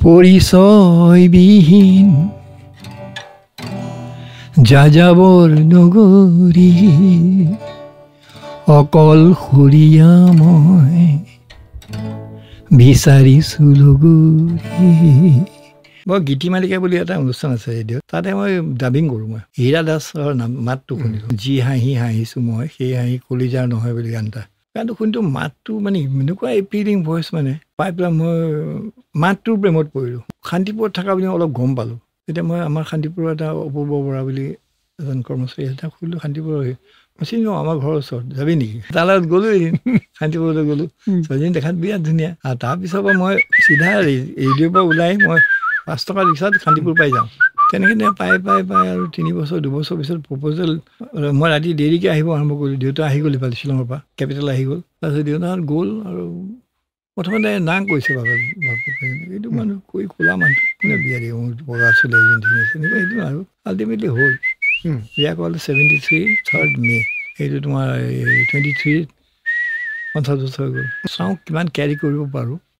পৰিচয়বিহীন যাযাবৰ নগৰী অকলশৰীয়া মই বিচাৰিছো লগৰী মই গীতিমালিকা বুলি এটা অনুষ্ঠান আছে ৰেডিঅ'ত তাতে মই ডাবিং কৰোঁ মই হীৰা দাসৰ মাতটো শুনিলোঁ যি হাঁহি হাঁহিছোঁ মই সেই হাঁহি কলিজাৰ নহয় বুলি গানটা গানটো শুনিতো মাতটো মানে এনেকুৱা এপিলিং ভইচ মানে পাই পেলাই মই মাতটোৰ প্ৰেমত পৰিলোঁ শান্তিপুৰত থকা বুলি অলপ গম পালোঁ তেতিয়া মই আমাৰ শান্তিপুৰৰ এটা অপূৰ্ব বৰা বুলি এজন কৰ্মচাৰী এটা সুধিলোঁ শান্তিপুৰৰ চিনি পাওঁ আমাৰ ঘৰৰ ওচৰত যাবি নেকি তাৰ লগত গ'লোঁ এদিন শান্তিপুৰলৈ গ'লোঁ ছোৱালীজনী দেখাত বিৰাট ধুনীয়া আৰু তাৰপিছৰ পৰা মই চিধা ৰেডিঅ'ৰ পৰা ওলাই মই 5 টকা ৰিক্সাত শান্তিপুৰ পাই যাওঁ তেনেকৈ পাই আৰু 3 বছৰ 2 বছৰ পিছত প্ৰপ'জেল মই ৰাতি দেৰিকৈ আহিব আৰম্ভ কৰিলোঁ দেউতা আহি গ'ল ইফালে শ্বিলঙৰ পৰা কেপিটেল আহি গ'ল তাৰপিছত দেউতাহঁত গ'ল আৰু প্ৰথমতে না কৈছে বাপে এইটো মানুহ কৈ ক'লা মানুহ কোনে বিয়া দিব বগা চুলি এজনী ধুনীয়া তেনেকুৱা এইটো আৰু আল্টিমেটলি হ'ল বিয়া কৰালে 73 3rd মে সেইটো তোমাৰ 23 50 বছৰ হৈ গ'ল চাওঁ কিমান কেৰি কৰিব পাৰোঁ